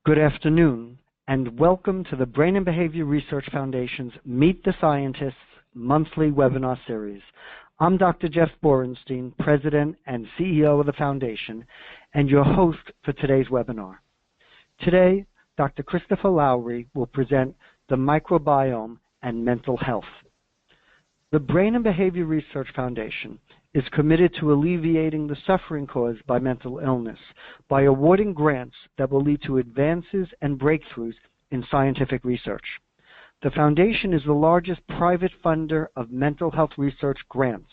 Good afternoon, and welcome to the Brain and Behavior Research Foundation's Meet the Scientists monthly webinar series. I'm Dr. Jeff Borenstein, President and CEO of the Foundation, and your host for today's webinar. Today, Dr. Christopher Lowry will present the microbiome and mental health. The Brain and Behavior Research Foundation is committed to alleviating the suffering caused by mental illness by awarding grants that will lead to advances and breakthroughs in scientific research. The Foundation is the largest private funder of mental health research grants.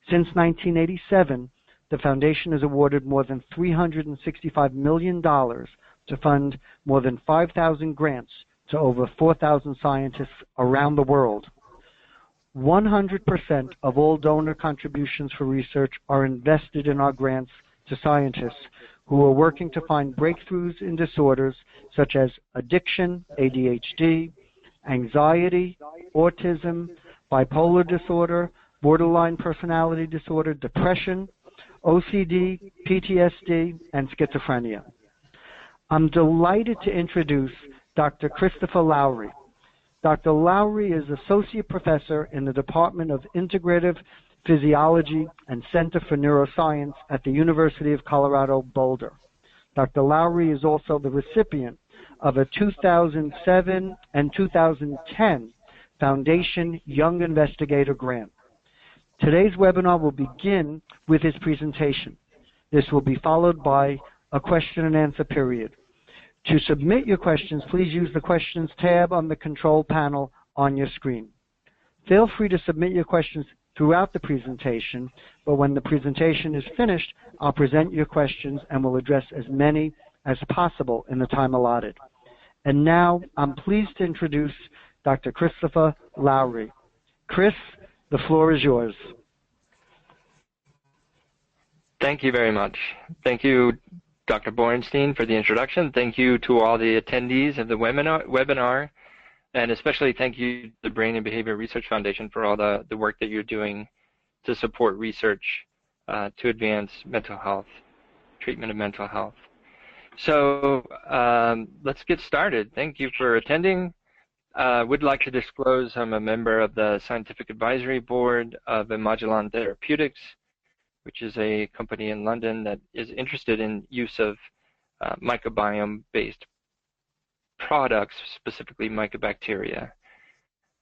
Since 1987, the Foundation has awarded more than $365 million to fund more than 5,000 grants to over 4,000 scientists around the world. 100% of all donor contributions for research are invested in our grants to scientists who are working to find breakthroughs in disorders such as addiction, ADHD, anxiety, autism, bipolar disorder, borderline personality disorder, depression, OCD, PTSD, and schizophrenia. I'm delighted to introduce Dr. Christopher Lowry. Dr. Lowry is Associate Professor in the Department of Integrative Physiology and Center for Neuroscience at the University of Colorado, Boulder. Dr. Lowry is also the recipient of a 2007 and 2010 Foundation Young Investigator Grant. Today's webinar will begin with his presentation. This will be followed by a question and answer period. To submit your questions, please use the Questions tab on the control panel on your screen. Feel free to submit your questions throughout the presentation, but when the presentation is finished, I'll present your questions and will address as many as possible in the time allotted. And now, I'm pleased to introduce Dr. Christopher Lowry. Chris, the floor is yours. Thank you very much. Thank you, Dr. Borenstein, for the introduction. Thank you to all the attendees of the webinar, and especially thank you to the Brain and Behavior Research Foundation for all the work that you're doing to support research to advance mental health, treatment of mental health. So let's get started. Thank you for attending. Would like to disclose I'm a member of the Scientific Advisory Board of Immunoregulation Therapeutics, which is a company in London that is interested in use of microbiome-based products, specifically Mycobacteria.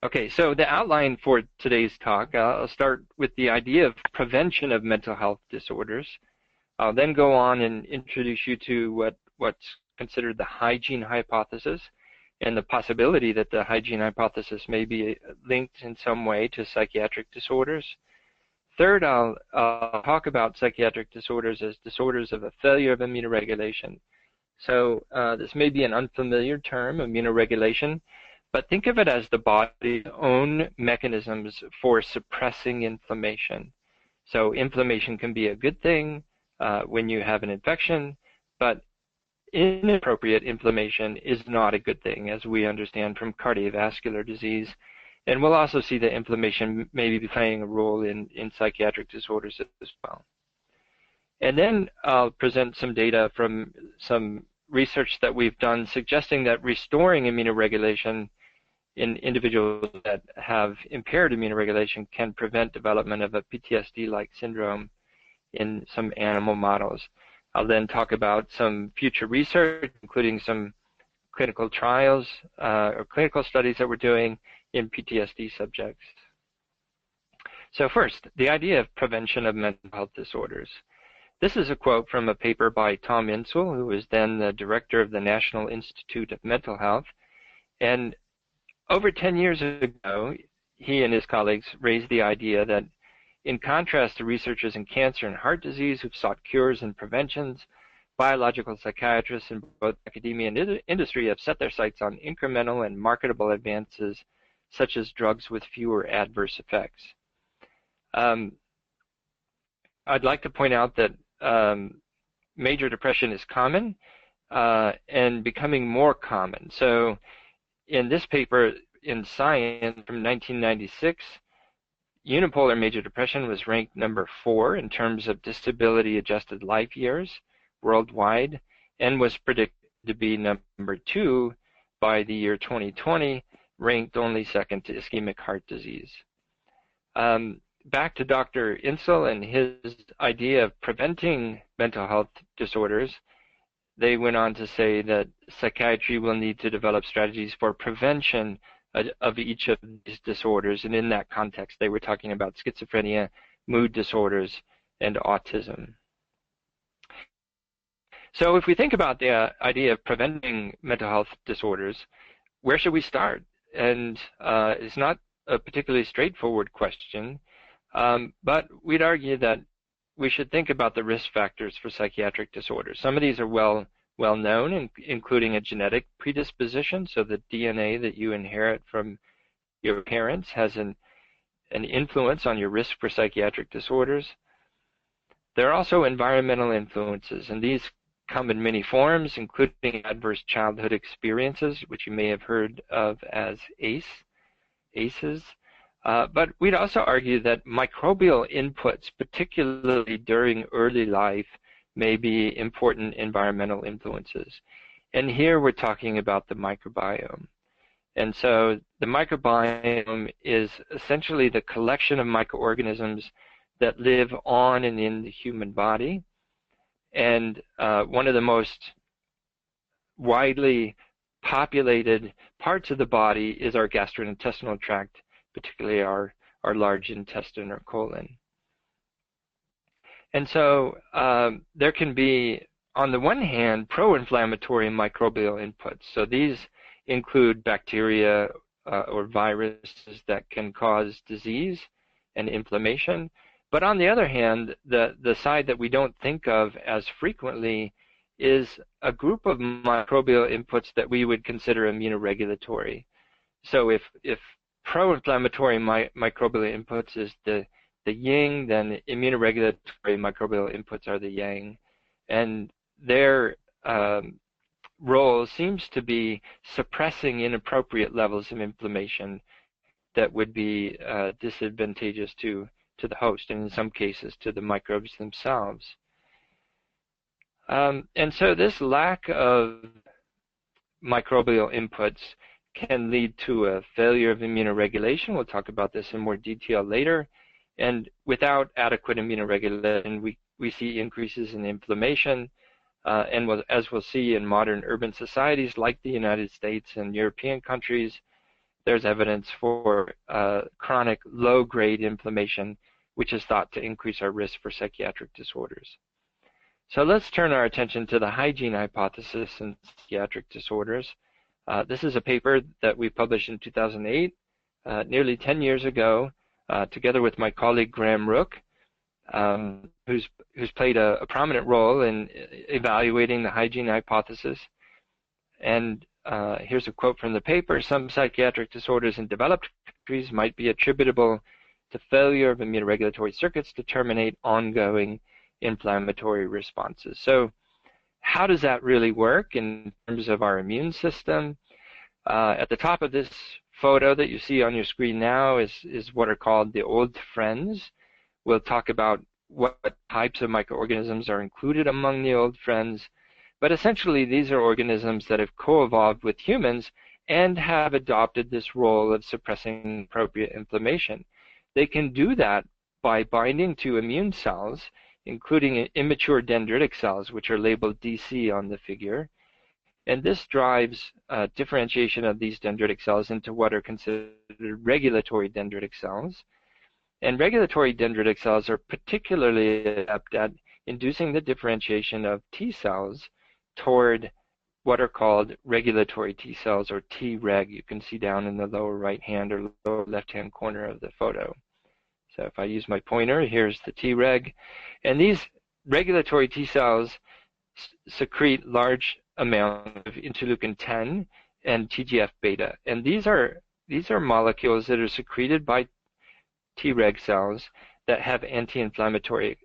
Okay, so the outline for today's talk, I'll start with the idea of prevention of mental health disorders. I'll then go on and introduce you to what's considered the hygiene hypothesis and the possibility that the hygiene hypothesis may be linked in some way to psychiatric disorders. Third, I'll talk about psychiatric disorders as disorders of a failure of immunoregulation. So this may be an unfamiliar term, immunoregulation, but think of it as the body's own mechanisms for suppressing inflammation. So inflammation can be a good thing when you have an infection, but inappropriate inflammation is not a good thing, as we understand from cardiovascular disease. And we'll also see that inflammation may be playing a role in psychiatric disorders as well. And then I'll present some data from some research that we've done suggesting that restoring immunoregulation in individuals that have impaired immunoregulation can prevent development of a PTSD-like syndrome in some animal models. I'll then talk about some future research, including some clinical trials or clinical studies that we're doing in PTSD subjects. So first, the idea of prevention of mental health disorders. This is a quote from a paper by Tom Insel, who was then the director of the National Institute of Mental Health. And over 10 years ago, he and his colleagues raised the idea that in contrast to researchers in cancer and heart disease who've sought cures and preventions, biological psychiatrists in both academia and industry have set their sights on incremental and marketable advances such as drugs with fewer adverse effects. I'd like to point out that major depression is common and becoming more common. So in this paper in Science from 1996, unipolar major depression was ranked number 4 in terms of disability-adjusted life years worldwide and was predicted to be number 2 by the year 2020, ranked only second to ischemic heart disease. Back to Dr. Insel and his idea of preventing mental health disorders. They went on to say that psychiatry will need to develop strategies for prevention of each of these disorders, and in that context they were talking about schizophrenia, mood disorders, and autism. So if we think about the idea of preventing mental health disorders, where should we start? And it's not a particularly straightforward question, but we'd argue that we should think about the risk factors for psychiatric disorders. Some of these are well known, including a genetic predisposition, so the DNA that you inherit from your parents has an influence on your risk for psychiatric disorders. There are also environmental influences, and these come in many forms, including adverse childhood experiences, which you may have heard of as ACEs. But we'd also argue that microbial inputs, particularly during early life, may be important environmental influences. And here we're talking about the microbiome. And so the microbiome is essentially the collection of microorganisms that live on and in the human body. And one of the most widely populated parts of the body is our gastrointestinal tract, particularly our large intestine or colon. And so there can be, on the one hand, pro-inflammatory microbial inputs. So these include bacteria or viruses that can cause disease and inflammation. But on the other hand, the side that we don't think of as frequently is a group of microbial inputs that we would consider immunoregulatory. So if pro-inflammatory microbial inputs is the yin, then immunoregulatory microbial inputs are the yang. And their role seems to be suppressing inappropriate levels of inflammation that would be disadvantageous to the host, and in some cases to the microbes themselves. And so this lack of microbial inputs can lead to a failure of immunoregulation. We'll talk about this in more detail later. And without adequate immunoregulation, we see increases in inflammation. And as we'll see in modern urban societies like the United States and European countries, there's evidence for chronic low-grade inflammation, which is thought to increase our risk for psychiatric disorders. So let's turn our attention to the hygiene hypothesis in psychiatric disorders. This is a paper that we published in 2008, nearly 10 years ago, together with my colleague Graham Rook, who's played a prominent role in evaluating the hygiene hypothesis. And here's a quote from the paper: "Some psychiatric disorders in developed countries might be attributable to failure of immunoregulatory circuits to terminate ongoing inflammatory responses." So how does that really work in terms of our immune system? At the top of this photo that you see on your screen now is what are called the old friends. We'll talk about what types of microorganisms are included among the old friends, but essentially these are organisms that have co-evolved with humans and have adopted this role of suppressing appropriate inflammation. They can do that by binding to immune cells, including immature dendritic cells, which are labeled DC on the figure. And this drives differentiation of these dendritic cells into what are considered regulatory dendritic cells. And regulatory dendritic cells are particularly adept at inducing the differentiation of T cells toward what are called regulatory T cells, or Treg. You can see down in the lower right-hand or lower left-hand corner of the photo. So if I use my pointer, here's the Treg. And these regulatory T cells secrete large amounts of interleukin-10 and TGF-beta. And these are molecules that are secreted by Treg cells that have anti-inflammatory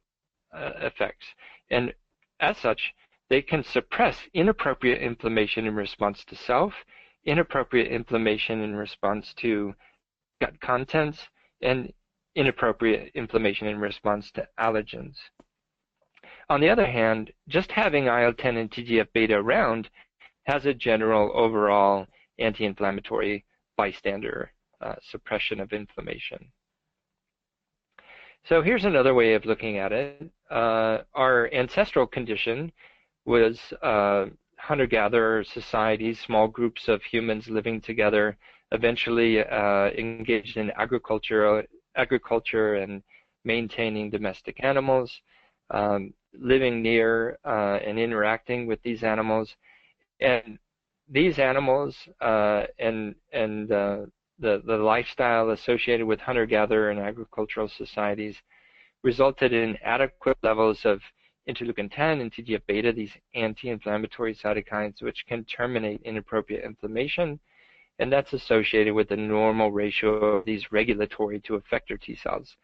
effects. And as such, they can suppress inappropriate inflammation in response to self, inappropriate inflammation in response to gut contents, and inappropriate inflammation in response to allergens. On the other hand, just having IL-10 and TGF-beta around has a general overall anti-inflammatory bystander suppression of inflammation. So here's another way of looking at it. Our ancestral condition was hunter-gatherer societies, small groups of humans living together, eventually engaged in agriculture and maintaining domestic animals, living near and interacting with these animals. And these animals and the lifestyle associated with hunter-gatherer and agricultural societies resulted in adequate levels of interleukin-10 and TGF-beta, these anti-inflammatory cytokines, which can terminate inappropriate inflammation, and that's associated with the normal ratio of these regulatory to effector T cells.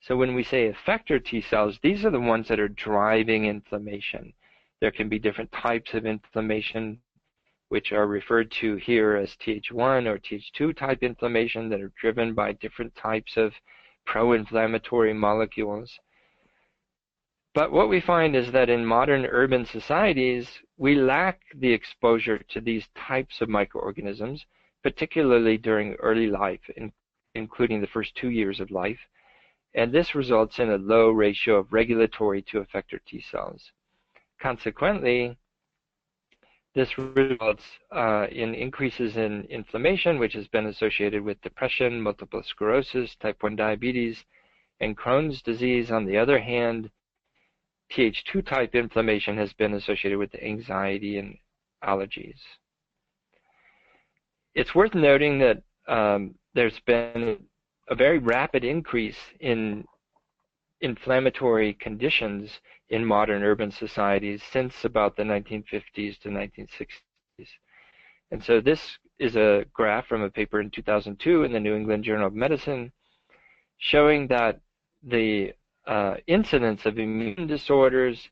So when we say effector T cells, these are the ones that are driving inflammation. There can be different types of inflammation, which are referred to here as Th1 or Th2 type inflammation that are driven by different types of pro-inflammatory molecules. But what we find is that in modern urban societies, we lack the exposure to these types of microorganisms, particularly during early life, including the first 2 years of life. And this results in a low ratio of regulatory to effector T cells. Consequently, this results in increases in inflammation, which has been associated with depression, multiple sclerosis, type 1 diabetes, and Crohn's disease. On the other hand, Th2 type inflammation has been associated with anxiety and allergies. It's worth noting that there's been a very rapid increase in inflammatory conditions in modern urban societies since about the 1950s to 1960s. And so this is a graph from a paper in 2002 in the New England Journal of Medicine showing that the incidence of immune disorders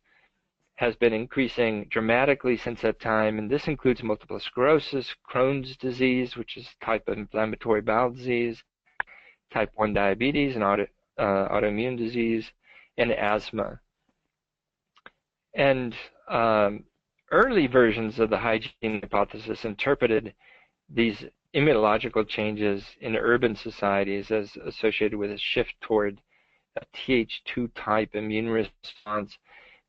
has been increasing dramatically since that time, and this includes multiple sclerosis, Crohn's disease, which is a type of inflammatory bowel disease, type 1 diabetes, and autoimmune disease, and asthma. And early versions of the hygiene hypothesis interpreted these immunological changes in urban societies as associated with a shift toward a Th2 type immune response.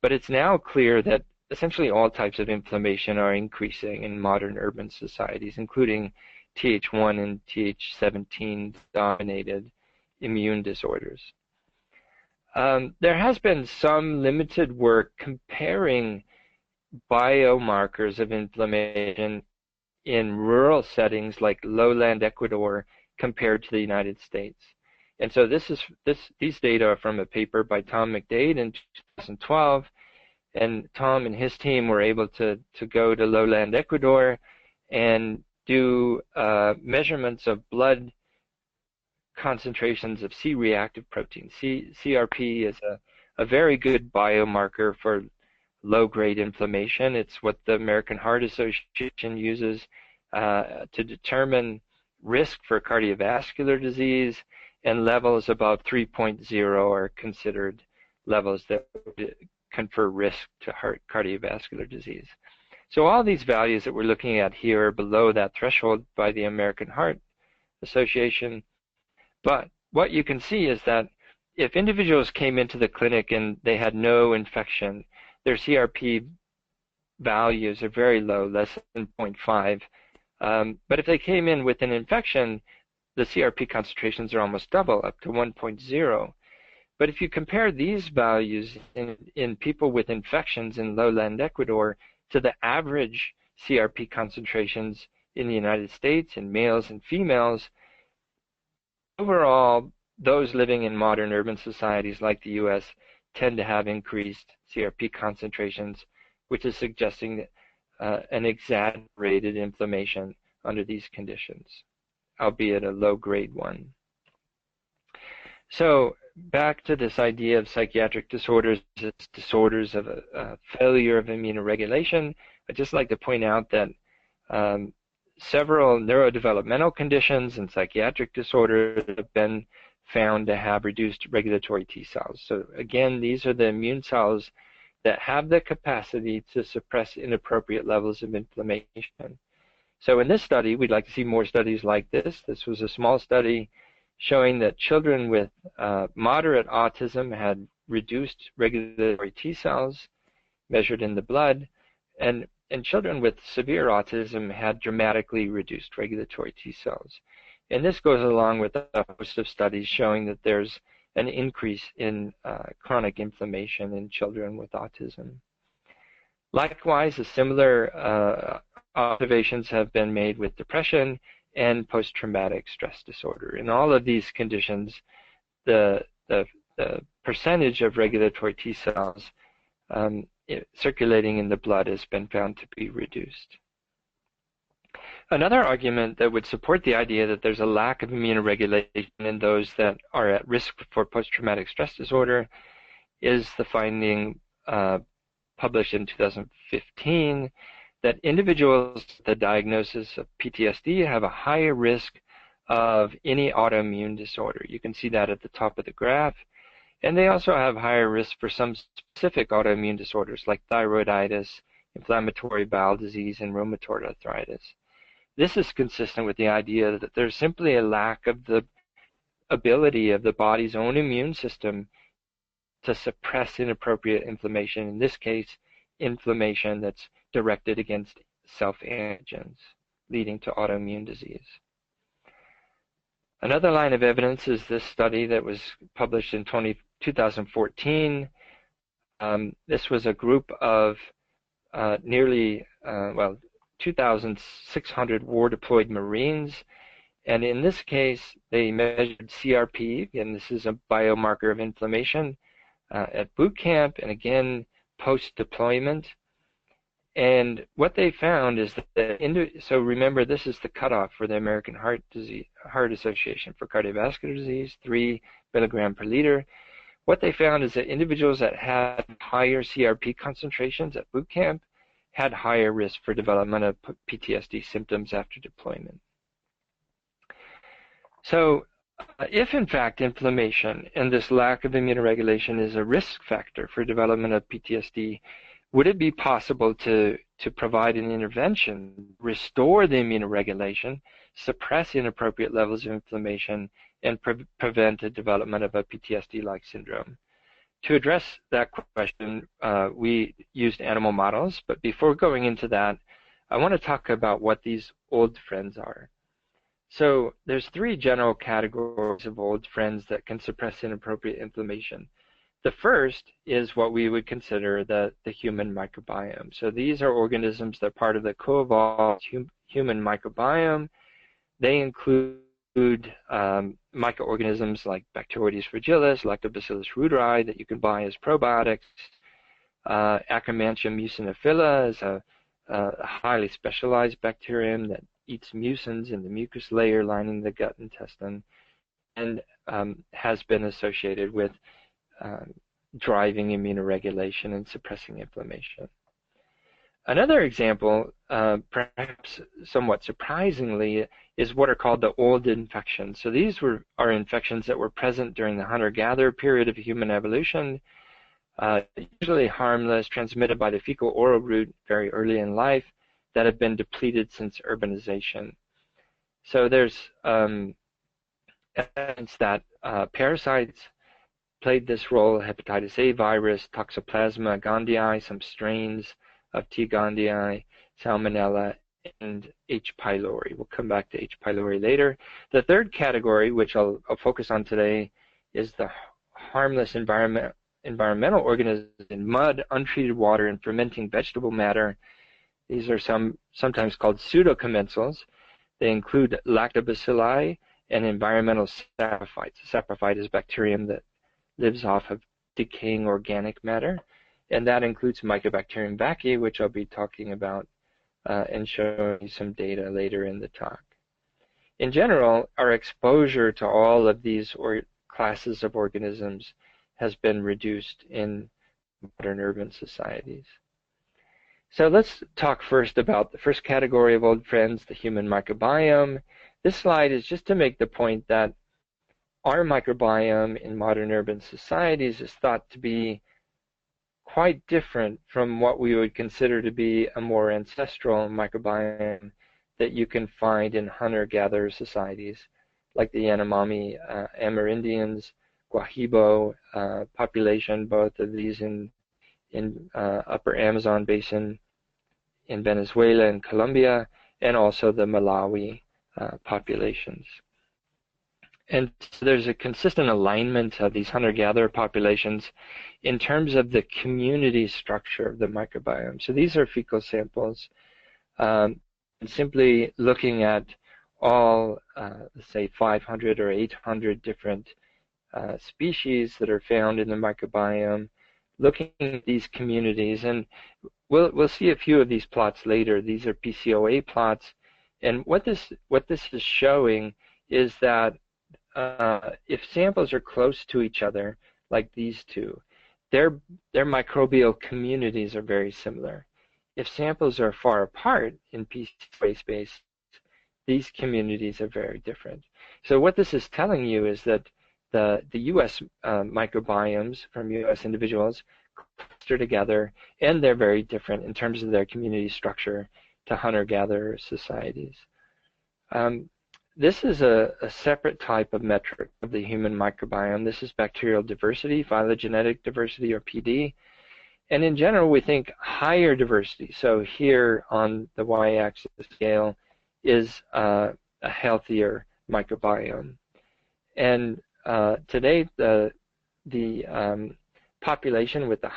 But it's now clear that essentially all types of inflammation are increasing in modern urban societies, including Th1 and Th17 dominated immune disorders. There has been some limited work comparing biomarkers of inflammation in rural settings like lowland Ecuador compared to the United States. And so these data are from a paper by Tom McDade in 2012, and Tom and his team were able to go to lowland Ecuador and do measurements of blood concentrations of C-reactive protein. CRP is a very good biomarker for low-grade inflammation. It's what the American Heart Association uses to determine risk for cardiovascular disease, and levels above 3.0 are considered levels that would confer risk to cardiovascular disease. So all these values that we're looking at here are below that threshold by the American Heart Association. But what you can see is that if individuals came into the clinic and they had no infection, their CRP values are very low, less than 0.5. But if they came in with an infection, the CRP concentrations are almost double, up to 1.0. But if you compare these values in people with infections in lowland Ecuador to the average CRP concentrations in the United States in males and females, overall, those living in modern urban societies like the U.S. tend to have increased CRP concentrations, which is suggesting an exaggerated inflammation under these conditions, albeit a low-grade one. So back to this idea of psychiatric disorders, it's disorders of a failure of immunoregulation. I'd just like to point out that several neurodevelopmental conditions and psychiatric disorders have been found to have reduced regulatory T cells. So again, these are the immune cells that have the capacity to suppress inappropriate levels of inflammation. So in this study, we'd like to see more studies like this. This was a small study showing that children with moderate autism had reduced regulatory T cells measured in the blood, and children with severe autism had dramatically reduced regulatory T cells. And this goes along with a host of studies showing that there's an increase in chronic inflammation in children with autism. Likewise, similar observations have been made with depression and post-traumatic stress disorder. In all of these conditions, the percentage of regulatory T cells circulating in the blood has been found to be reduced. Another argument that would support the idea that there's a lack of immunoregulation in those that are at risk for post-traumatic stress disorder is the finding published in 2015 that individuals with the diagnosis of PTSD have a higher risk of any autoimmune disorder. You can see that at the top of the graph. And they also have higher risk for some specific autoimmune disorders like thyroiditis, inflammatory bowel disease, and rheumatoid arthritis. This is consistent with the idea that there's simply a lack of the ability of the body's own immune system to suppress inappropriate inflammation, in this case, inflammation that's directed against self-antigens, leading to autoimmune disease. Another line of evidence is this study that was published in 2014. This was a group of nearly 2,600 war-deployed Marines, and in this case, they measured CRP, and this is a biomarker of inflammation, at boot camp, and again, post-deployment. And what they found is that, so remember, this is the cutoff for the American Heart Association for cardiovascular disease, 3 milligram per liter. What they found is that individuals that had higher CRP concentrations at boot camp had higher risk for development of PTSD symptoms after deployment. So if in fact inflammation and this lack of immunoregulation is a risk factor for development of PTSD, would it be possible to provide an intervention, restore the immunoregulation, suppress inappropriate levels of inflammation, and prevent the development of a PTSD-like syndrome? To address that question, we used animal models, but before going into that, I want to talk about what these old friends are. So there's 3 general categories of old friends that can suppress inappropriate inflammation. The first is what we would consider the human microbiome. So these are organisms that are part of the co-evolved human microbiome. They include microorganisms like Bacteroides fragilis, Lactobacillus reuteri that you can buy as probiotics. Akkermansia mucinophila is a highly specialized bacterium that eats mucins in the mucus layer lining the gut intestine, and has been associated with driving immunoregulation and suppressing inflammation. Another example, perhaps somewhat surprisingly, is what are called the old infections. So these are infections that were present during the hunter-gatherer period of human evolution, usually harmless, transmitted by the fecal-oral route very early in life, that have been depleted since urbanization. So there's evidence that parasites played this role: hepatitis A virus, Toxoplasma gondii, some strains of T. gondii, Salmonella, and H. pylori. We'll come back to H. pylori later. The third category, which I'll focus on today, is the harmless environmental organisms in mud, untreated water, and fermenting vegetable matter. These are sometimes called pseudocommensals. They include lactobacilli and environmental saprophytes. A saprophyte is a bacterium that lives off of decaying organic matter, and that includes Mycobacterium vaccae, which I'll be talking about and showing you some data later in the talk. In general, our exposure to all of these classes of organisms has been reduced in modern urban societies. So let's talk first about the first category of old friends, the human microbiome. This slide is just to make the point that our microbiome in modern urban societies is thought to be quite different from what we would consider to be a more ancestral microbiome that you can find in hunter-gatherer societies, like the Yanomami Amerindians, Guahibo population, both of these in upper Amazon basin in Venezuela and Colombia, and also the Malawi populations. And so there's a consistent alignment of these hunter-gatherer populations in terms of the community structure of the microbiome. So these are fecal samples, and simply looking at all, let's say, 500 or 800 different species that are found in the microbiome, looking at these communities, and we'll see a few of these plots later. These are PCOA plots, and what this is showing is that if samples are close to each other, like these two, their microbial communities are very similar. If samples are far apart in PCOA space, these communities are very different. So what this is telling you is that the U.S. Microbiomes from U.S. individuals cluster together, and they're very different in terms of their community structure to hunter-gatherer societies. This is a separate type of metric of the human microbiome. This is bacterial diversity, phylogenetic diversity, or PD. And in general, we think higher diversity. So here on the y-axis scale is a healthier microbiome. And today, the population with the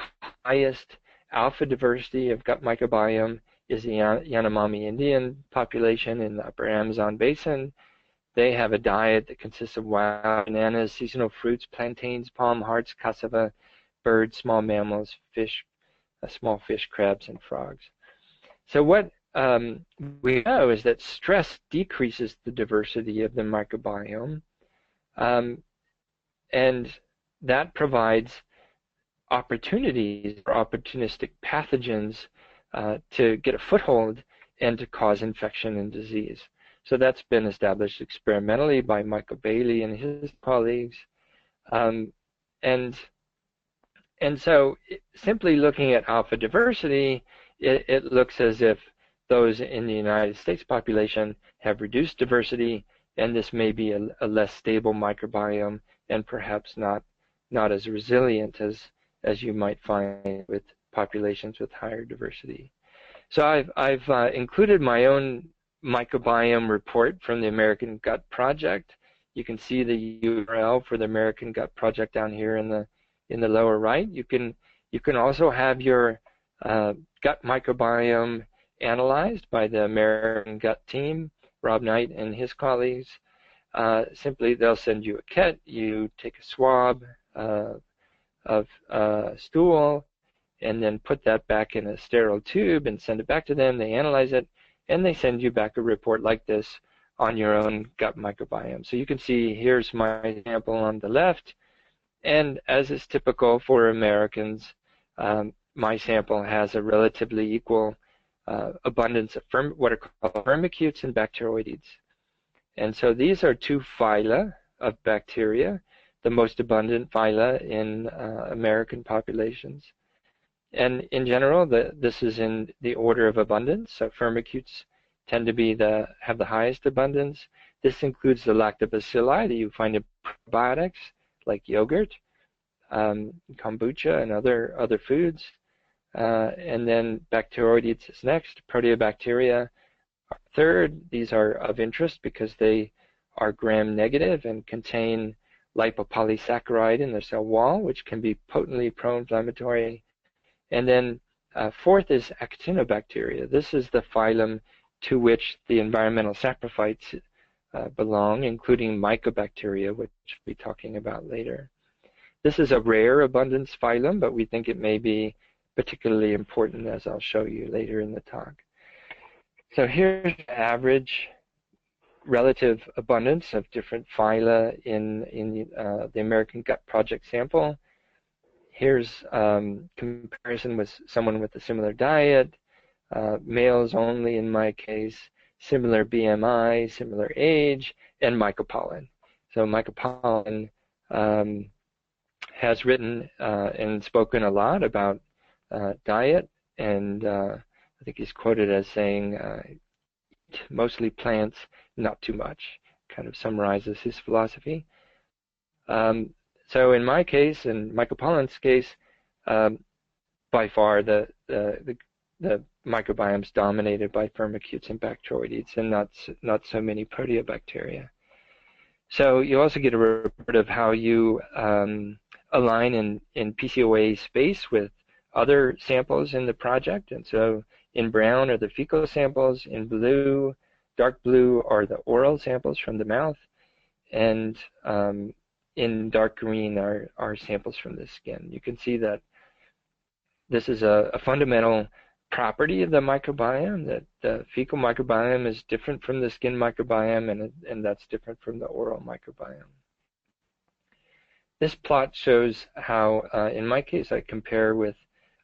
highest alpha diversity of gut microbiome is the Yanomami Indian population in the upper Amazon basin. They have a diet that consists of wild bananas, seasonal fruits, plantains, palm hearts, cassava, birds, small mammals, fish, small fish, crabs, and frogs. So what we know is that stress decreases the diversity of the microbiome, and that provides opportunities for opportunistic pathogens to get a foothold and to cause infection and disease. So that's been established experimentally by Michael Bailey and his colleagues. And so simply looking at alpha diversity, it looks as if those in the United States population have reduced diversity, and this may be a less stable microbiome and perhaps not as resilient as you might find with populations with higher diversity. So I've included my own microbiome report from the American Gut Project. You can see the URL for the American Gut Project down here in the lower right. You can also have your gut microbiome analyzed by the American Gut team, Rob Knight and his colleagues. Simply, they'll send you a kit. You take a swab of stool, and then put that back in a sterile tube and send it back to them. They analyze it, and they send you back a report like this on your own gut microbiome. So you can see here's my sample on the left, and as is typical for Americans, my sample has a relatively equal abundance of what are called firmicutes and bacteroides. And so these are two phyla of bacteria, the most abundant phyla in American populations. And in general, this is in the order of abundance. So firmicutes tend to have the highest abundance. This includes the lactobacilli that you find in probiotics like yogurt, kombucha, and other foods. And then bacteroides is next. Proteobacteria are third. These are of interest because they are gram-negative and contain lipopolysaccharide in their cell wall, which can be potently pro-inflammatory. And then fourth is actinobacteria. This is the phylum to which the environmental saprophytes belong, including Mycobacteria, which we'll be talking about later. This is a rare abundance phylum, but we think it may be particularly important, as I'll show you later in the talk. So here's the average relative abundance of different phyla in the American Gut Project sample. Here's comparison with someone with a similar diet, males only in my case, similar BMI, similar age, and Mycopollen. So Mycopollen has written and spoken a lot about diet, and I think he's quoted as saying, eat mostly plants, not too much, kind of summarizes his philosophy. So in my case, in Michael Pollan's case, by far the microbiome is dominated by firmicutes and bacteroides, and not so many proteobacteria. So you also get a report of how you align in PCOA space with other samples in the project. And so in brown are the fecal samples, in blue, dark blue are the oral samples from the mouth, and in dark green are samples from the skin. You can see that this is a fundamental property of the microbiome, that the fecal microbiome is different from the skin microbiome, and that's different from the oral microbiome. This plot shows how, in my case, I compare with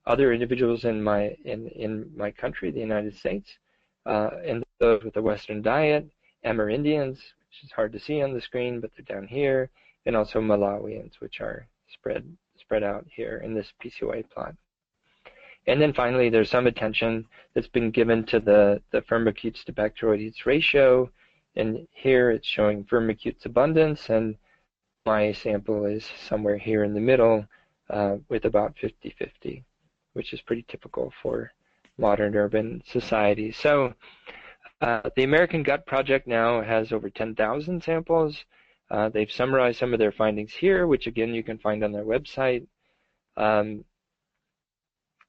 other individuals in my country, the United States, and those with a Western diet, Amerindians, which is hard to see on the screen, but they're down here, and also Malawians, which are spread out here in this PCOA plot. And then finally, there's some attention that's been given to the firmicutes to bacteroides ratio, and here it's showing firmicutes abundance, and my sample is somewhere here in the middle with about 50-50, which is pretty typical for modern urban societies. So the American Gut Project now has over 10,000 samples. They've summarized some of their findings here, which again you can find on their website.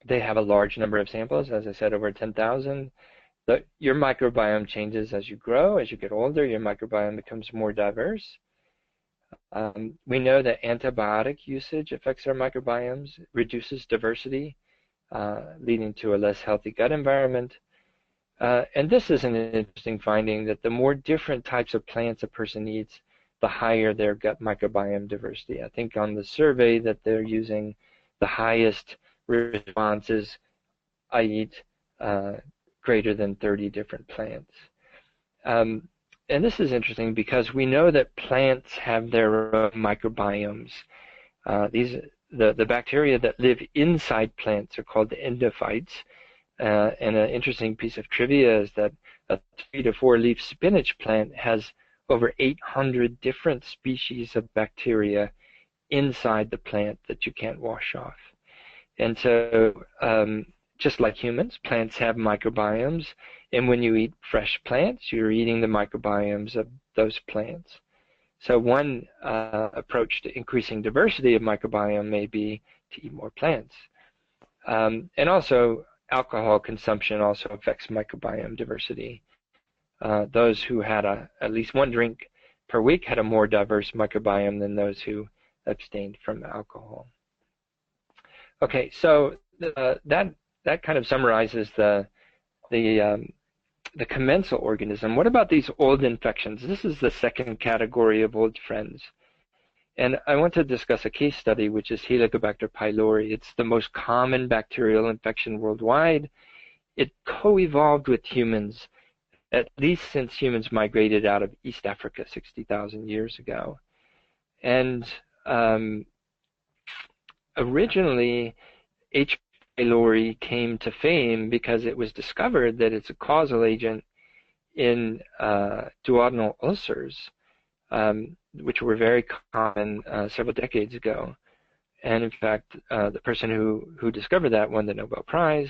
They have a large number of samples, as I said, over 10,000. Your microbiome changes as you grow. As you get older, your microbiome becomes more diverse. We know that antibiotic usage affects our microbiomes, reduces diversity, leading to a less healthy gut environment. And this is an interesting finding, that the more different types of plants a person eats, the higher their gut microbiome diversity. I think on the survey that they're using, the highest responses, I eat greater than 30 different plants. And this is interesting because we know that plants have their own microbiomes. The bacteria that live inside plants are called the endophytes. And an interesting piece of trivia is that a 3 to 4 leaf spinach plant has over 800 different species of bacteria inside the plant that you can't wash off. And so, just like humans, plants have microbiomes, and when you eat fresh plants, you're eating the microbiomes of those plants. So one approach to increasing diversity of microbiome may be to eat more plants. And also, alcohol consumption also affects microbiome diversity. Those who had at least one drink per week had a more diverse microbiome than those who abstained from alcohol. Okay, so that kind of summarizes the commensal organism. What about these old infections? This is the second category of old friends. And I want to discuss a case study, which is Helicobacter pylori. It's the most common bacterial infection worldwide. It co-evolved with humans, at least since humans migrated out of East Africa 60,000 years ago. And originally, H. pylori came to fame because it was discovered that it's a causal agent in duodenal ulcers, which were very common several decades ago. And in fact, the person who discovered that won the Nobel Prize.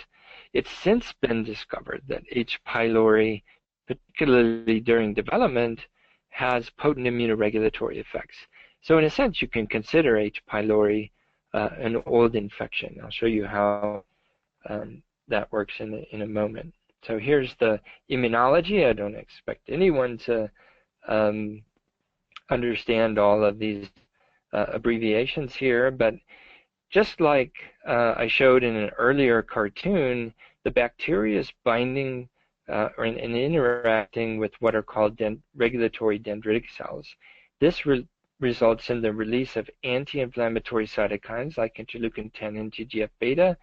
It's since been discovered that H. pylori, particularly during development, has potent immunoregulatory effects. So in a sense, you can consider H. pylori an old infection. I'll show you how that works in a moment. So here's the immunology. I don't expect anyone to understand all of these abbreviations here, but just like I showed in an earlier cartoon, the bacteria is binding and interacting with what are called regulatory dendritic cells. This results in the release of anti-inflammatory cytokines like interleukin-10 and TGF-beta,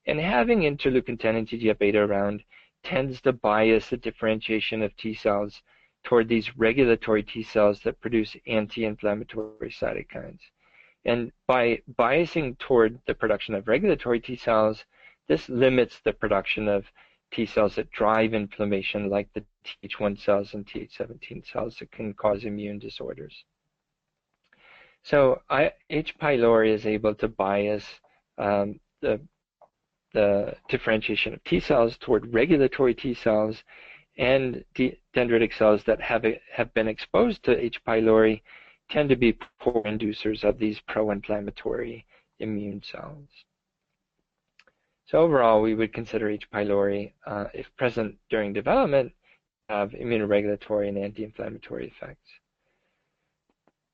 and having interleukin-10 and TGF-beta around tends to bias the differentiation of T cells toward these regulatory T cells that produce anti-inflammatory cytokines. And by biasing toward the production of regulatory T cells, this limits the production of T cells that drive inflammation, like the Th1 cells and Th17 cells that can cause immune disorders. So H. pylori is able to bias the differentiation of T cells toward regulatory T cells, and dendritic cells that have been exposed to H. pylori tend to be poor inducers of these pro-inflammatory immune cells. So overall, we would consider H. pylori, if present during development, have immunoregulatory and anti-inflammatory effects.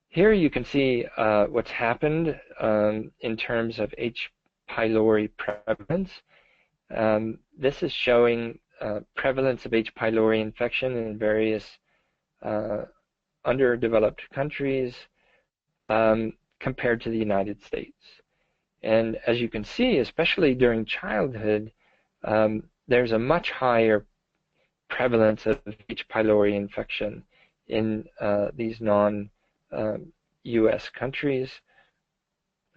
Here you can see what's happened in terms of H. pylori prevalence. This is showing prevalence of H. pylori infection in various underdeveloped countries compared to the United States. And as you can see, especially during childhood, there's a much higher prevalence of H. pylori infection in these non-US countries.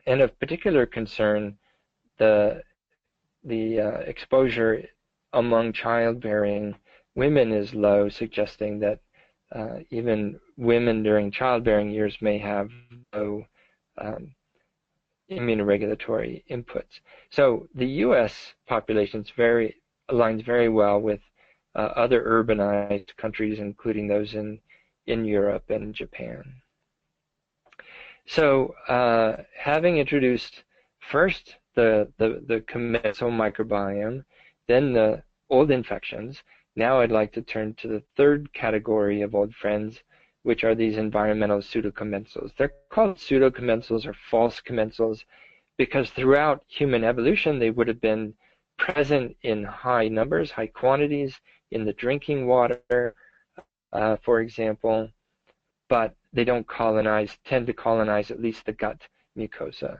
And of particular concern, the exposure among childbearing women is low, suggesting that even women during childbearing years may have low immunoregulatory inputs. So the U.S. population aligns very well with other urbanized countries, including those in Europe and Japan. So having introduced first the commensal microbiome, then the old infections, now I'd like to turn to the third category of old friends, which are these environmental pseudocommensals. They're called pseudocommensals or false commensals because throughout human evolution they would have been present in high numbers, high quantities in the drinking water, for example, but they don't tend to colonize at least the gut mucosa.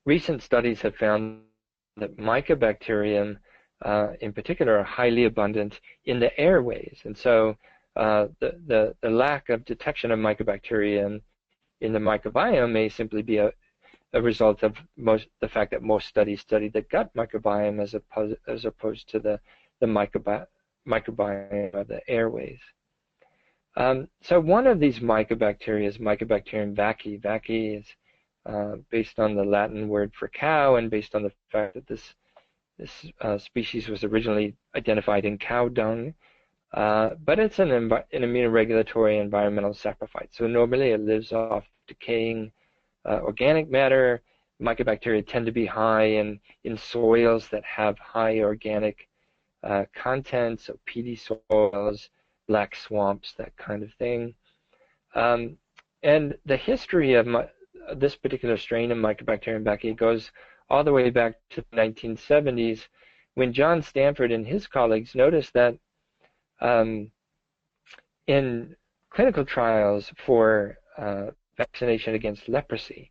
Recent studies have found that Mycobacterium in particular are highly abundant in the airways, and so the lack of detection of Mycobacterium in the microbiome may simply be a result of the fact that most studies study the gut microbiome as opposed to the microbiome of the airways. So one of these Mycobacteria is Mycobacterium vaccae. Vaccae is based on the Latin word for cow, and based on the fact that this species was originally identified in cow dung. But it's an immunoregulatory environmental saprophyte. So normally it lives off decaying organic matter. Mycobacteria tend to be high in soils that have high organic content, so peaty soils, black swamps, that kind of thing. And the history of this particular strain of Mycobacterium vaccae goes all the way back to the 1970s, when John Stanford and his colleagues noticed that in clinical trials for vaccination against leprosy,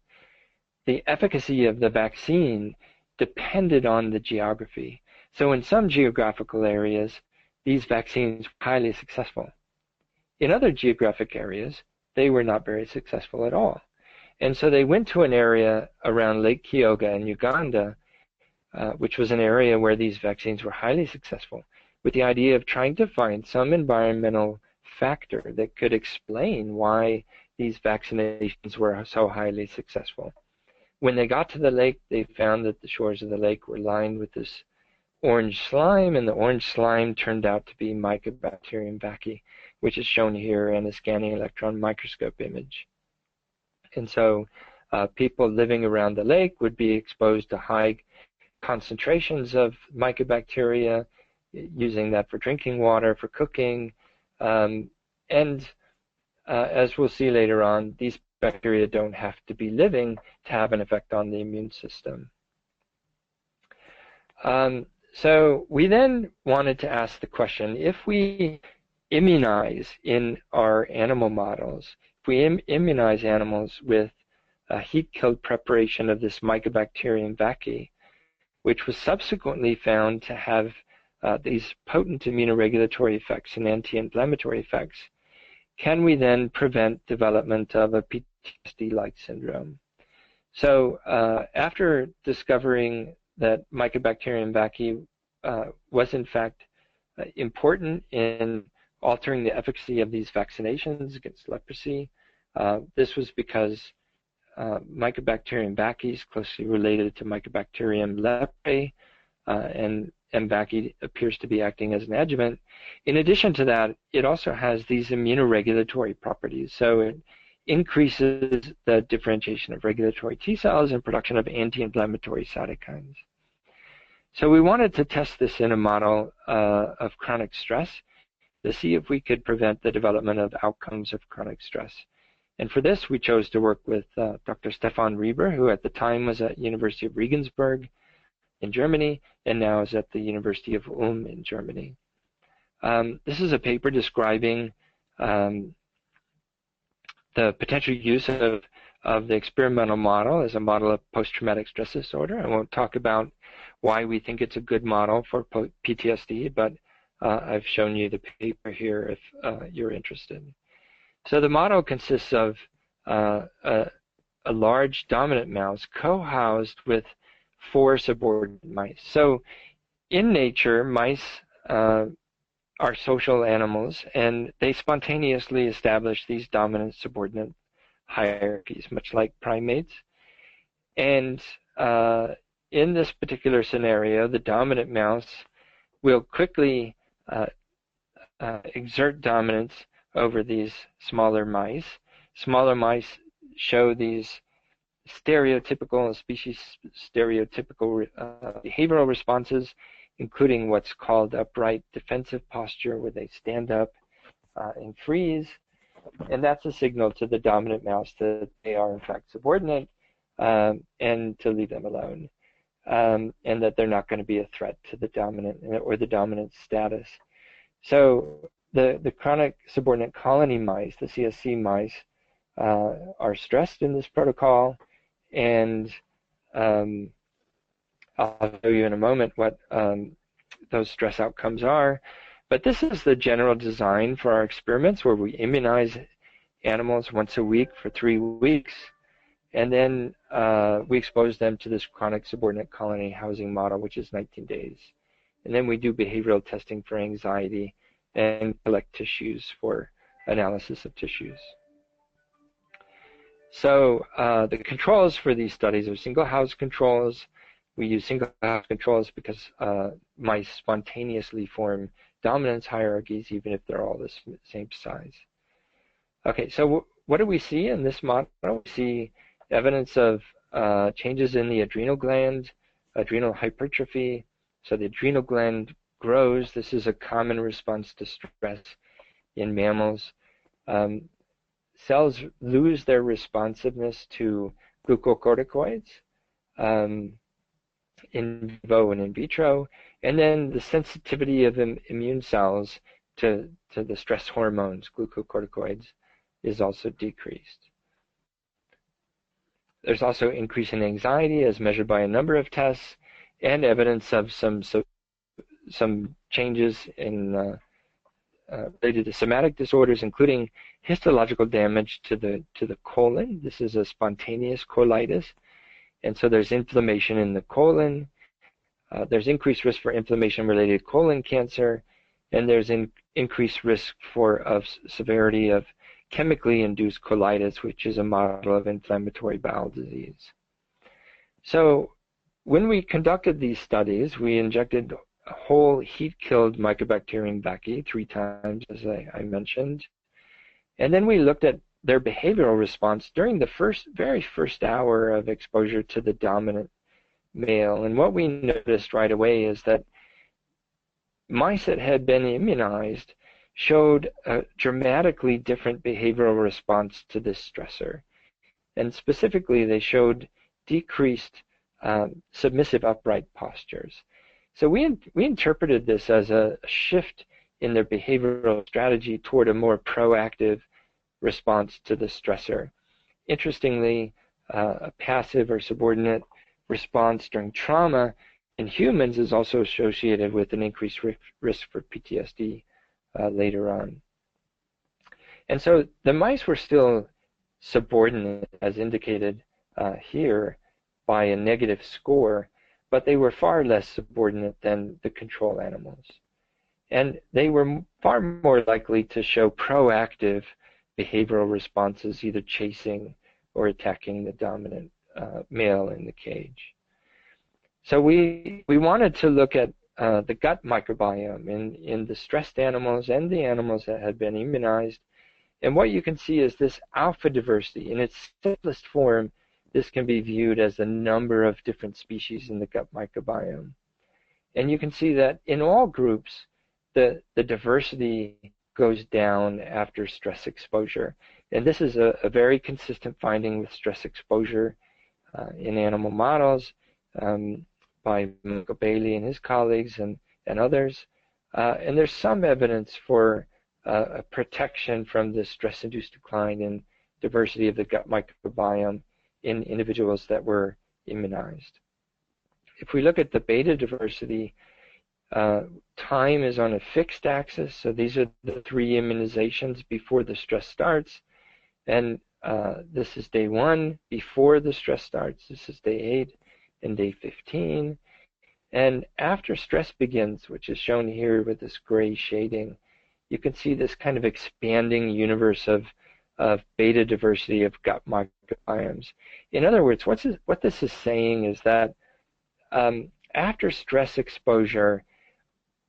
the efficacy of the vaccine depended on the geography. So in some geographical areas, these vaccines were highly successful. In other geographic areas, they were not very successful at all. And so they went to an area around Lake Kyoga in Uganda, which was an area where these vaccines were highly successful, with the idea of trying to find some environmental factor that could explain why these vaccinations were so highly successful. When they got to the lake, they found that the shores of the lake were lined with this orange slime, and the orange slime turned out to be Mycobacterium vaccae, which is shown here in a scanning electron microscope image. And so people living around the lake would be exposed to high concentrations of Mycobacteria, using that for drinking water, for cooking, and as we'll see later on, these bacteria don't have to be living to have an effect on the immune system. So we then wanted to ask the question, if we immunize in our animal models, if we immunize animals with a heat-killed preparation of this Mycobacterium vaccae, which was subsequently found to have these potent immunoregulatory effects and anti-inflammatory effects, can we then prevent development of a PTSD-like syndrome. So after discovering that Mycobacterium vaccae was in fact important in altering the efficacy of these vaccinations against leprosy, this was because Mycobacterium vaccae is closely related to Mycobacterium leprae, and vaccae appears to be acting as an adjuvant. In addition to that, it also has these immunoregulatory properties. So it increases the differentiation of regulatory T cells and production of anti-inflammatory cytokines. So we wanted to test this in a model of chronic stress to see if we could prevent the development of outcomes of chronic stress. And for this, we chose to work with Dr. Stefan Rieber, who at the time was at University of Regensburg in Germany, and now is at the University of Ulm in Germany. This is a paper describing the potential use of the experimental model as a model of post-traumatic stress disorder. I won't talk about why we think it's a good model for PTSD, but I've shown you the paper here if you're interested. So the model consists of a large dominant mouse co-housed with 4 subordinate mice. So in nature, mice are social animals, and they spontaneously establish these dominant subordinate hierarchies, much like primates. And in this particular scenario, the dominant mouse will quickly exert dominance over these smaller mice. Smaller mice show these stereotypical, species stereotypical behavioral responses, including what's called upright defensive posture, where they stand up and freeze. And that's a signal to the dominant mouse that they are in fact subordinate and to leave them alone, and that they're not going to be a threat to the dominant or the dominant status. So the chronic subordinate colony mice, the CSC mice, are stressed in this protocol, and I'll show you in a moment what those stress outcomes are. But this is the general design for our experiments, where we immunize animals once a week for 3 weeks, and then we expose them to this chronic subordinate colony housing model, which is 19 days. And then we do behavioral testing for anxiety and collect tissues for analysis of tissues. So the controls for these studies are single house controls. We use single house controls because mice spontaneously form dominance hierarchies, even if they're all the same size. Okay, so what do we see in this model? We see evidence of changes in the adrenal gland, adrenal hypertrophy. So the adrenal gland grows. This is a common response to stress in mammals. Cells lose their responsiveness to glucocorticoids in vivo and in vitro, and then the sensitivity of immune cells to the stress hormones, glucocorticoids, is also decreased. There's also increase in anxiety as measured by a number of tests, and evidence of some changes in related to somatic disorders, including histological damage to the colon. This is a spontaneous colitis, and so there's inflammation in the colon. There's increased risk for inflammation-related colon cancer, and there's increased risk of severity of chemically induced colitis, which is a model of inflammatory bowel disease. So when we conducted these studies, we injected whole heat-killed Mycobacterium vaccae 3 times, as I mentioned. And then we looked at their behavioral response during the very first hour of exposure to the dominant male. And what we noticed right away is that mice that had been immunized showed a dramatically different behavioral response to this stressor. And specifically, they showed decreased submissive upright postures. So we interpreted this as a shift in their behavioral strategy toward a more proactive response to the stressor. Interestingly, a passive or subordinate response during trauma in humans is also associated with an increased risk for PTSD later on. And so the mice were still subordinate, as indicated here by a negative score, but they were far less subordinate than the control animals. And they were far more likely to show proactive behavioral responses, either chasing or attacking the dominant male in the cage. So we wanted to look at the gut microbiome in the stressed animals and the animals that had been immunized. And what you can see is this alpha diversity. In its simplest form, this can be viewed as the number of different species in the gut microbiome. And you can see that in all groups, the diversity goes down after stress exposure. And this is a very consistent finding with stress exposure in animal models by Mycobacterium and his colleagues and others. And there's some evidence for a protection from the stress-induced decline in diversity of the gut microbiome in individuals that were immunized. If we look at the beta diversity, time is on a fixed axis, so these are the 3 immunizations before the stress starts, and this is day 1 before the stress starts, this is day 8 and day 15, and after stress begins, which is shown here with this gray shading, you can see this kind of expanding universe of beta diversity of gut microbiomes. In other words, what this is saying is that after stress exposure,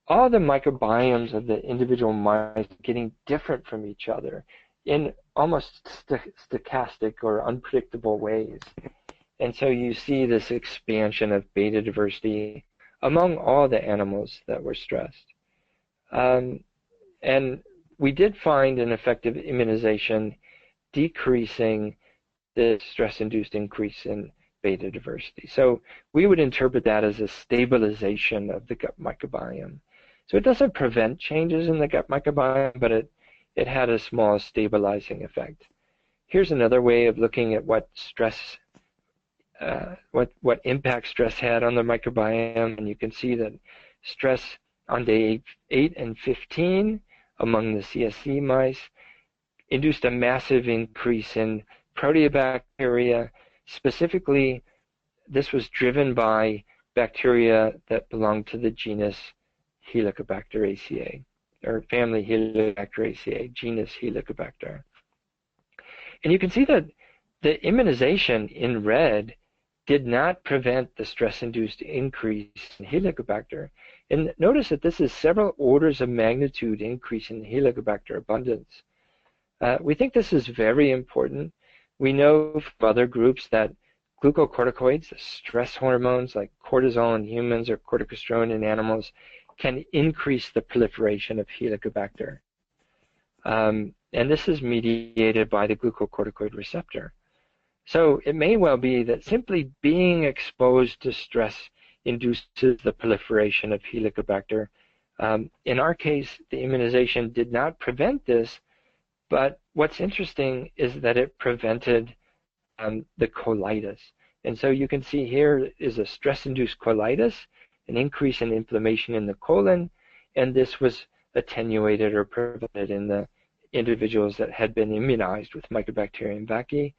all the microbiomes of the individual mice are getting different from each other in almost stochastic or unpredictable ways. And so you see this expansion of beta diversity among all the animals that were stressed. And we did find an effective immunization decreasing the stress-induced increase in beta diversity. So we would interpret that as a stabilization of the gut microbiome. So it doesn't prevent changes in the gut microbiome, but it had a small stabilizing effect. Here's another way of looking at what stress, what impact stress had on the microbiome, and you can see that stress on day 8 and 15 among the CSC mice induced a massive increase in Proteobacteria. Specifically, this was driven by bacteria that belong to the genus Helicobacteriaceae, or family Helicobacteriaceae, genus Helicobacter. And you can see that the immunization in red did not prevent the stress-induced increase in Helicobacter. And notice that this is several orders of magnitude increase in Helicobacter abundance. We think this is very important. We know from other groups that glucocorticoids, stress hormones like cortisol in humans or corticosteroid in animals, can increase the proliferation of Helicobacter. And this is mediated by the glucocorticoid receptor. So it may well be that simply being exposed to stress induces the proliferation of Helicobacter. In our case, the immunization did not prevent this, but what's interesting is that it prevented the colitis. And so you can see here is a stress-induced colitis, an increase in inflammation in the colon, and this was attenuated or prevented in the individuals that had been immunized with Mycobacterium vaccae.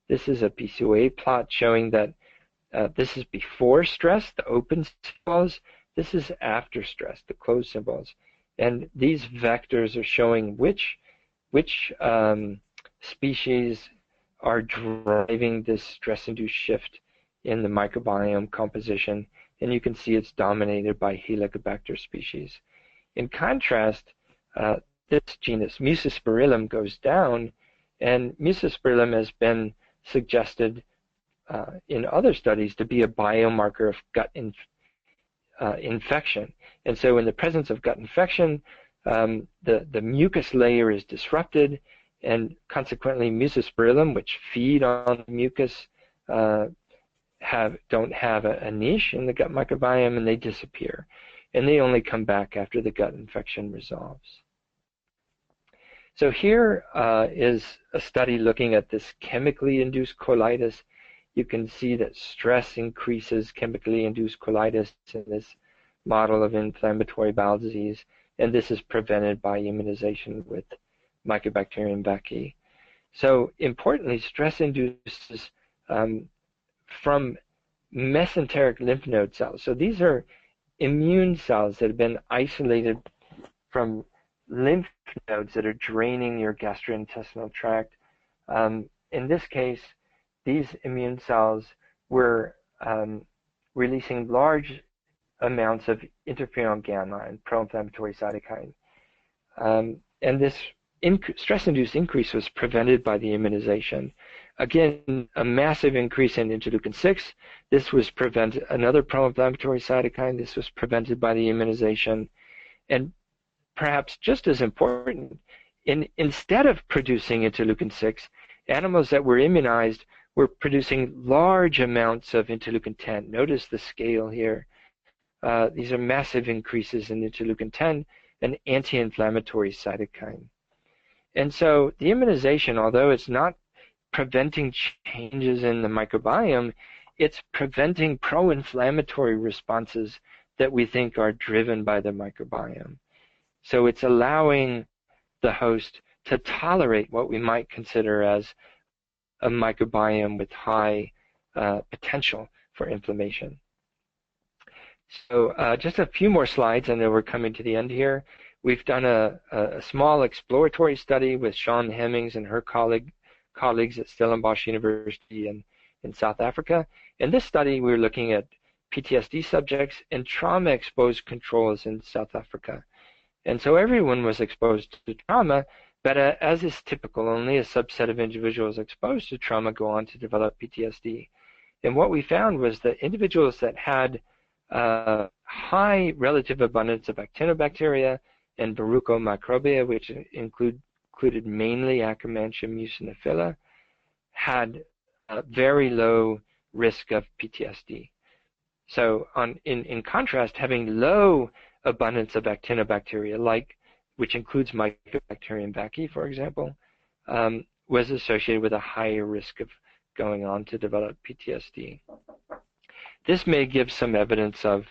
This is a PCOA plot showing that this is before stress, the open symbols. This is after stress, the closed symbols. And these vectors are showing which species are driving this stress-induced shift in the microbiome composition, and you can see it's dominated by Helicobacter species. In contrast, this genus, Mucospirillum, goes down, and Mucospirillum has been suggested in other studies to be a biomarker of gut infection. And so in the presence of gut infection, the mucus layer is disrupted, and consequently Mucospirillum, which feed on mucus, don't have a niche in the gut microbiome, and they disappear. And they only come back after the gut infection resolves. So here is a study looking at this chemically induced colitis. You can see that stress increases chemically induced colitis in this model of inflammatory bowel disease, and this is prevented by immunization with Mycobacterium vaccae. So importantly, stress induces from mesenteric lymph node cells. So these are immune cells that have been isolated from lymph nodes that are draining your gastrointestinal tract. In this case, these immune cells were releasing large amounts of interferon gamma and pro-inflammatory cytokine. And this stress-induced increase was prevented by the immunization. Again, a massive increase in interleukin-6. This was prevented, another pro-inflammatory cytokine. This was prevented by the immunization. And perhaps just as important, instead of producing interleukin-6, animals that were immunized were producing large amounts of interleukin-10. Notice the scale here. These are massive increases in interleukin-10, an anti-inflammatory cytokine. And so the immunization, although it's not preventing changes in the microbiome, it's preventing pro-inflammatory responses that we think are driven by the microbiome. So it's allowing the host to tolerate what we might consider as a microbiome with high potential for inflammation. So just a few more slides, and then we're coming to the end here. We've done a small exploratory study with Sean Hemmings and her colleagues at Stellenbosch University in South Africa. In this study, we were looking at PTSD subjects and trauma-exposed controls in South Africa. And so everyone was exposed to trauma, but as is typical, only a subset of individuals exposed to trauma go on to develop PTSD. And what we found was that individuals that had high relative abundance of actinobacteria and Microbiota, which included mainly Akkermansia muciniphila, had a very low risk of PTSD. So in contrast, having low abundance of actinobacteria, which includes Mycobacterium vaccae, for example, was associated with a higher risk of going on to develop PTSD. This may give some evidence of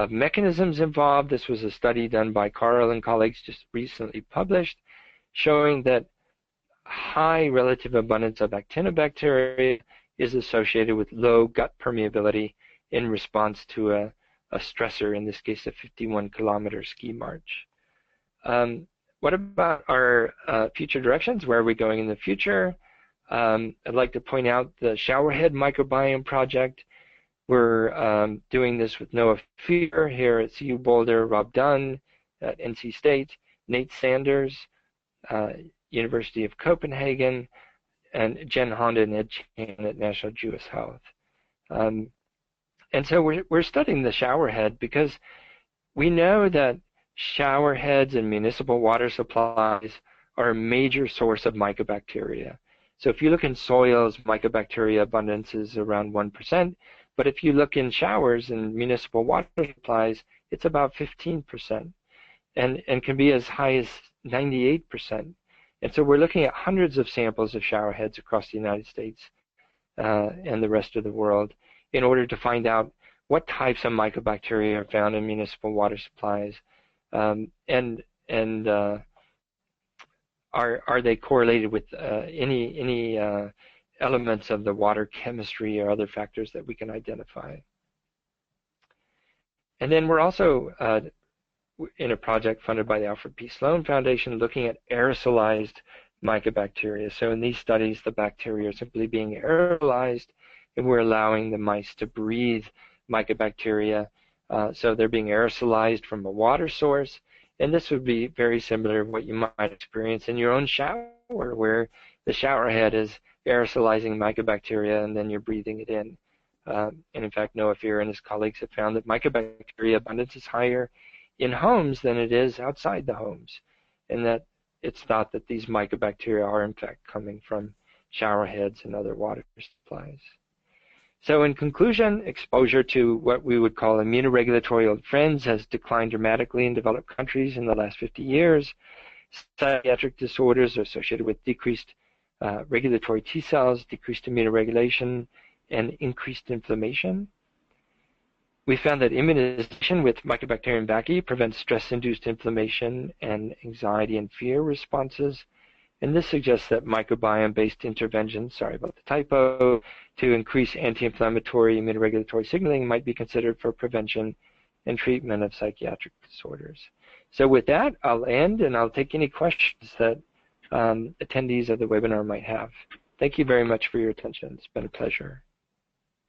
mechanisms involved. This was a study done by Carl and colleagues just recently published, showing that high relative abundance of actinobacteria is associated with low gut permeability in response to a stressor, in this case a 51-kilometer ski march. What about our future directions? Where are we going in the future? I'd like to point out the Showerhead Microbiome Project. We're doing this with Noah Fear here at CU Boulder, Rob Dunn at NC State, Nate Sanders, University of Copenhagen, and Jen Honda and Ed Chan at National Jewish Health. And so we're studying the showerhead because we know that showerheads and municipal water supplies are a major source of mycobacteria. So if you look in soils, mycobacteria abundance is around 1%, but if you look in showers and municipal water supplies, it's about 15%, and can be as high as 98%. And so we're looking at hundreds of samples of showerheads across the United States and the rest of the world in order to find out what types of mycobacteria are found in municipal water supplies, and are they correlated with any elements of the water chemistry or other factors that we can identify. And then we're also in a project funded by the Alfred P. Sloan Foundation looking at aerosolized mycobacteria. So in these studies, the bacteria are simply being aerosolized, and we're allowing the mice to breathe mycobacteria. So they're being aerosolized from a water source, and this would be very similar to what you might experience in your own shower, where the shower head is aerosolizing mycobacteria and then you're breathing it in. And in fact, Noah Fear and his colleagues have found that mycobacteria abundance is higher in homes than it is outside the homes, and that it's thought that these mycobacteria are in fact coming from shower heads and other water supplies. So in conclusion, exposure to what we would call immunoregulatory old friends has declined dramatically in developed countries in the last 50 years. Psychiatric disorders are associated with decreased regulatory T cells, decreased immunoregulation, and increased inflammation. We found that immunization with Mycobacterium vaccae prevents stress-induced inflammation and anxiety and fear responses. And this suggests that microbiome-based interventions, sorry about the typo, to increase anti-inflammatory immunoregulatory signaling might be considered for prevention and treatment of psychiatric disorders. So with that, I'll end, and I'll take any questions that attendees of the webinar might have. Thank you very much for your attention. It's been a pleasure.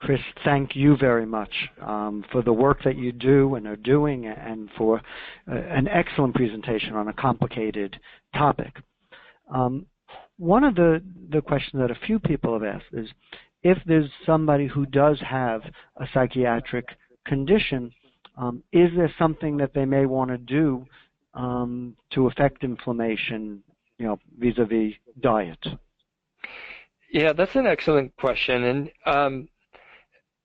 Chris, thank you very much for the work that you do and are doing, and for an excellent presentation on a complicated topic. One of the questions that a few people have asked is, if there's somebody who does have a psychiatric condition, is there something that they may want to do to affect inflammation, vis-a-vis diet? Yeah, that's an excellent question, and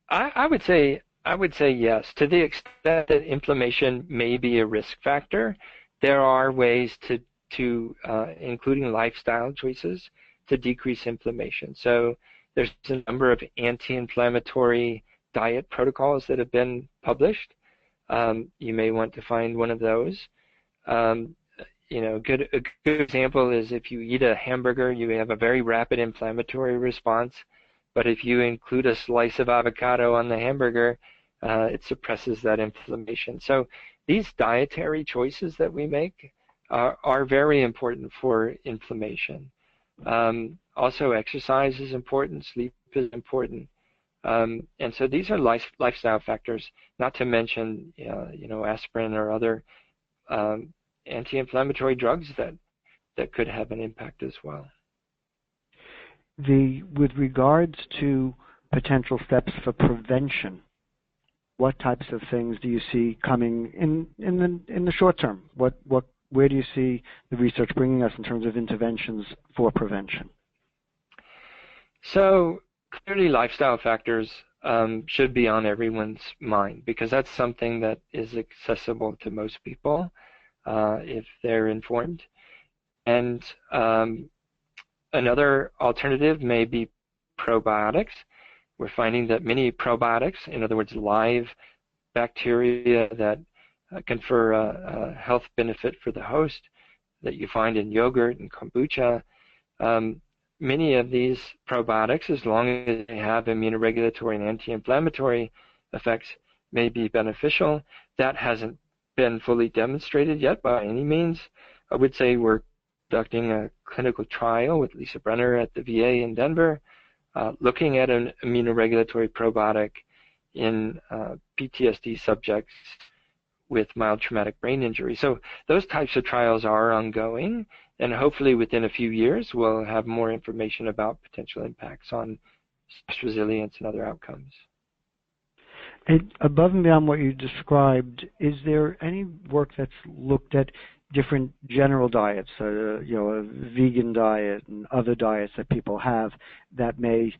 I would say yes. To the extent that inflammation may be a risk factor, there are ways to including lifestyle choices to decrease inflammation. So there's a number of anti-inflammatory diet protocols that have been published. You may want to find one of those. A good example is if you eat a hamburger, you have a very rapid inflammatory response. But if you include a slice of avocado on the hamburger, it suppresses that inflammation. So these dietary choices that we make are very important for inflammation. Also, exercise is important, sleep is important. And so these are lifestyle factors, not to mention, aspirin or other anti-inflammatory drugs that could have an impact as well. With regards to potential steps for prevention, what types of things do you see coming in the short term? Where do you see the research bringing us in terms of interventions for prevention? So clearly, lifestyle factors should be on everyone's mind, because that's something that is accessible to most people if they're informed. And another alternative may be probiotics. We're finding that many probiotics, in other words, live bacteria that confer a health benefit for the host, that you find in yogurt and kombucha, many of these probiotics, as long as they have immunoregulatory and anti-inflammatory effects, may be beneficial. That hasn't been fully demonstrated yet by any means. I would say we're conducting a clinical trial with Lisa Brenner at the VA in Denver, looking at an immunoregulatory probiotic in PTSD subjects with mild traumatic brain injury. So those types of trials are ongoing, and hopefully within a few years we'll have more information about potential impacts on stress resilience and other outcomes. And above and beyond what you described, is there any work that's looked at different general diets, a vegan diet and other diets that people have that may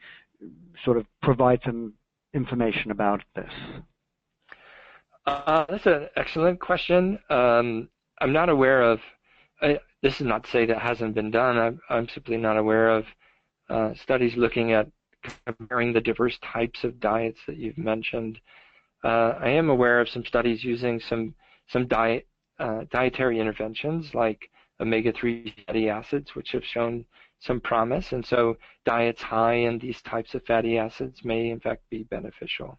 sort of provide some information about this? That's an excellent question. I'm not aware of, this is not to say that hasn't been done, I'm simply not aware of studies looking at comparing the diverse types of diets that you've mentioned. I am aware of some studies using some dietary interventions like omega-3 fatty acids, which have shown some promise, and so diets high in these types of fatty acids may in fact be beneficial.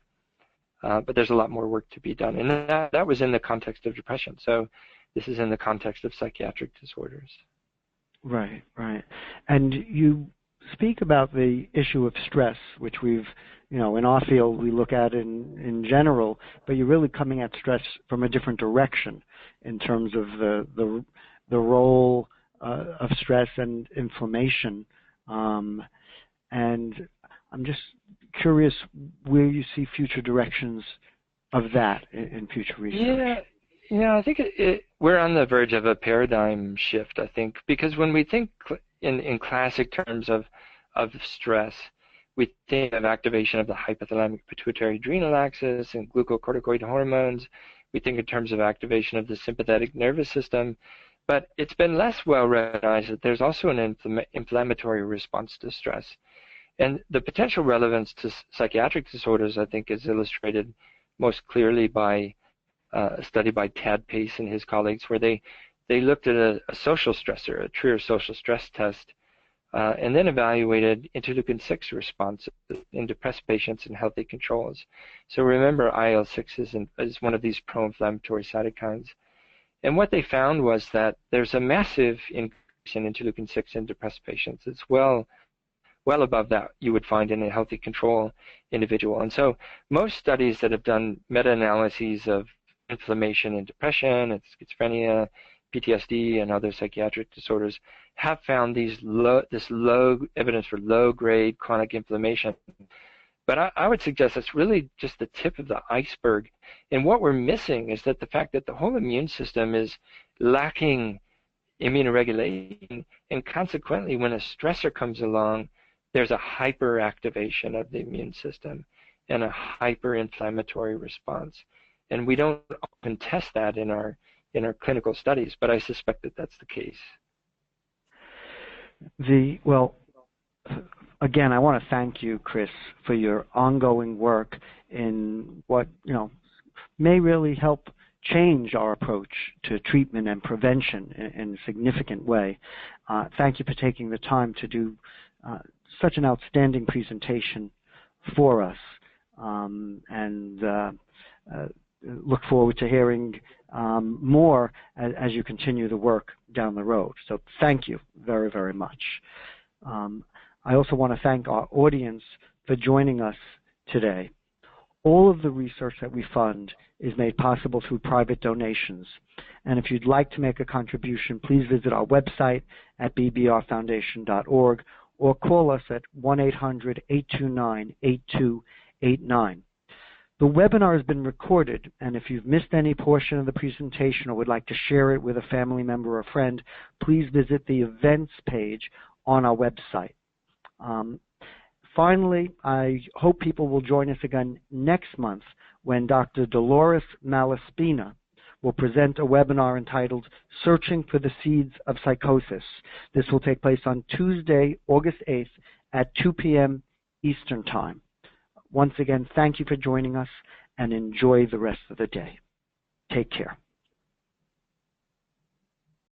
But there's a lot more work to be done, and that was in the context of depression. So this is in the context of psychiatric disorders. Right, right. And you speak about the issue of stress, which we've, in our field we look at in general, but you're really coming at stress from a different direction in terms of the role of stress and inflammation. And I'm just curious where you see future directions of that in future research. Yeah, I think we're on the verge of a paradigm shift, I think, because when we think in classic terms of stress, we think of activation of the hypothalamic pituitary adrenal axis and glucocorticoid hormones. We think in terms of activation of the sympathetic nervous system, but it's been less well recognized that there's also an inflammatory response to stress. And the potential relevance to psychiatric disorders, I think, is illustrated most clearly by a study by Tad Pace and his colleagues, where they they looked at a social stressor, a Trier social stress test, and then evaluated interleukin-6 response in depressed patients and healthy controls. So remember, IL-6 is one of these pro-inflammatory cytokines. And what they found was that there's a massive increase in interleukin-6 in depressed patients. It's well above that you would find in a healthy control individual. And so most studies that have done meta-analyses of inflammation and depression and schizophrenia, PTSD, and other psychiatric disorders have found this low evidence for low-grade chronic inflammation. But I would suggest that's really just the tip of the iceberg. And what we're missing is that the fact that the whole immune system is lacking immunoregulation, and consequently, when a stressor comes along, there's a hyperactivation of the immune system and a hyperinflammatory response. And we don't often test that in our clinical studies, but I suspect that that's the case. Again, I want to thank you, Chris, for your ongoing work in what may really help change our approach to treatment and prevention in a significant way. Thank you for taking the time to do such an outstanding presentation for us, and look forward to hearing more as you continue the work down the road. So thank you very, very much. I also want to thank our audience for joining us today. All of the research that we fund is made possible through private donations. And if you'd like to make a contribution, please visit our website at bbrfoundation.org or call us at 1-800-829-8289. The webinar has been recorded, and if you've missed any portion of the presentation or would like to share it with a family member or friend, please visit the events page on our website. Finally, I hope people will join us again next month when Dr. Dolores Malaspina will present a webinar entitled Searching for the Seeds of Psychosis. This will take place on Tuesday, August 8th at 2 p.m. Eastern Time. Once again, thank you for joining us and enjoy the rest of the day. Take care.